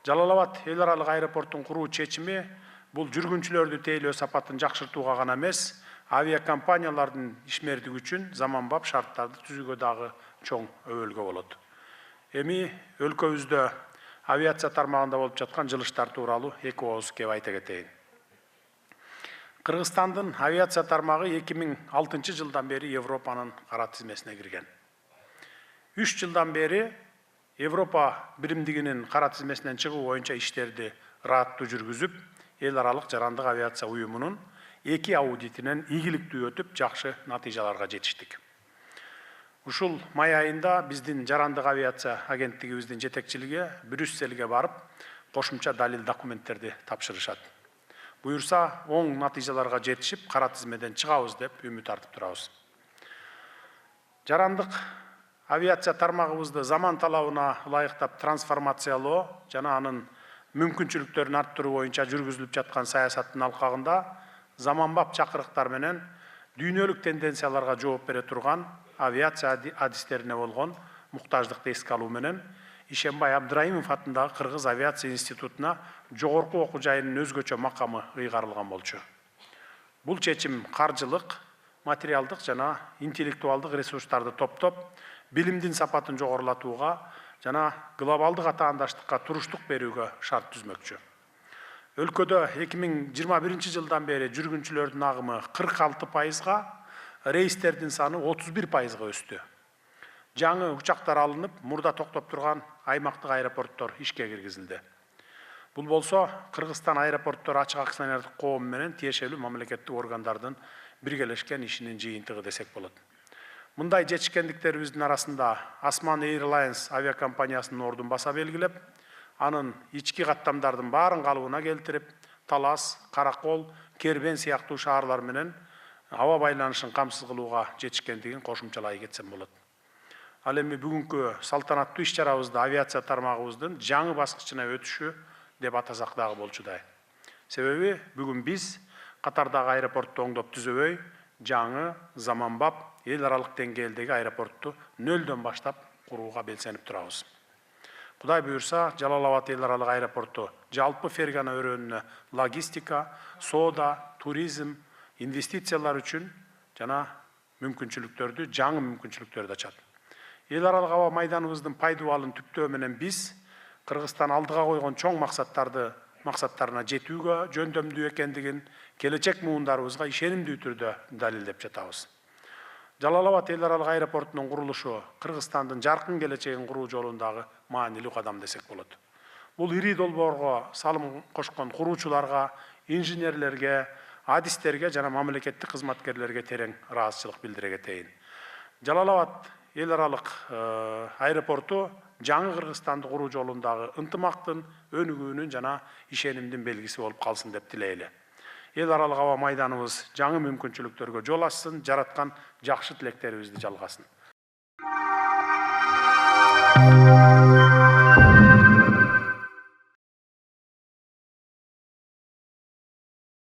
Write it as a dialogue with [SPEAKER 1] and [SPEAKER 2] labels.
[SPEAKER 1] Жалал Абад эл аралык аэропорттун куруу чечими бул жүргүнчүлөрдү тейлөө сапатын жакшыртууга гана эмес, авиакомпаниялардын ишмердиги үчүн заманбап шарттарды түзүүгө дагы чоң өбөлгө болот. Эми өлкөбүздө авиация тармагында болуп жаткан жылыштар тууралуу эки ооз кеп айта кетейин. Кыргызстандын авиация тармагы 2006 жылдан бери Европанын кара тизмесине кирген. 3 жылдан бери Европа биримдигинин кара тизмесинен чыгуу боюнча иштерди ырааттуу жүргүзүп, эл аралык жарандык авиация уюмунун 2 аудитинен ийгиликтүү өтүп, жакшы натыйжаларга жетиштик. Ушул май айында биздин жарандык авиация агенттигибиздин жетекчилиги Брюсселге барып, кошумча далил документтерди тапшырышат. Буюрса, оң натыйжаларга жетишип, кара тизмеден чыгабыз деп үмүт артып турабыз. Жарандык авиация тармагыбызды заман талабына ылайыктап трансформациялоо жана анын мүмкүнчүлүктөрүн арттыруу боюнча жүргүзүлүп жаткан саясаттын алкагында заманбап чакырыктар менен дүйнөлүк тенденцияларга жооп бере турган авиация адистерине болгон муктаждыкты эске алуу менен Ишембай Абдраимов атындагы Кыргыз авиация институтуна жогорку окуу жайынын өзгөчө макамы ыйгарылган болчу. Бул чечим каржылык, материалдык жана интеллектуалдык ресурстарды топтоп, билимдин сапатын жогорулатууга жана глобалдык атаандаштыкка туруштук берүүгө шарт түзмөкчү. Өлкөдө 2021 жылдан бери жүргүнчүлөрдүн агымы 46%, рейстердин саны 31%га өстү. Жаңы учактар алынып, мурда токтоп турган аймактык аэропорттор ишке киргизилди. Бул болсо, Кыргызстан аэропорттор ачык акционердик коому менен тиешелүү мамлекеттик органдардын биргелешкен ишинин жыйынтыгы десек болот. Мындай жетишкендиктерибиздин арасында Osman Airlines авиакомпаниясынын ордун баса белгилеп, анын ички каттамдардын баарын калыбына келтирип, Талас, Каракол, Кербен сыяктуу шаарлар менен аба байланышын камсыз кылууга жетишкендигин кошумчалай кетсем болот. Ал эми бүгүнкү салтанаттуу иш-чарабызды авиация тармагыбыздын жаңы баскычына өтүшү деп атасак дагы болчудай. Себеби бүгүн биз катардагы аэропортту оңдоп түзөбөй, жаңы, заманбап, эл аралык деңгээлдеги аэропортту нөлдөн баштап курууга белсенип турабыз. Кудай буюрса, Жалал Абад эл аралык аэропорту жалпы Фергана өрөөнүнө логистика, соода, туризм, инвестициялар үчүн жана мүмкүнчүлүктөрдү, жаңы мүмкүнчүлүктөрдү ачат. Эл аралык аба майданыбыздын пайдубалын түптөө менен биз Кыргызстан алдыга койгон чоң максаттарына жетүүгө жөндөмдүү экендигин келечек муундарыбызга ишенимдүү түрдө далилдеп жатабыз. Жалал Абад эл аралык аэропортунун курулушу Кыргызстандын жаркын келечегин куруу жолундагы маанилүү кадам десек болот. Бул ири долбоорго салым кошкон куруучуларга, инженерлерге, адистерге жана мамлекеттик кызматкерлерге терең ыраазычылык билдире кетейин. Жалал Абад эл аралык аэропорту жаңы Кыргызстанды куруу жолундагы ынтымактын, өнүгүүнүн жана ишенимдин белгиси болуп калсын деп тилейли. Эл аралык аба майданыбыз жаңы мүмкүнчүлүктөргө жол ачсын, жараткан жакшы тилектерибизди жалгасын.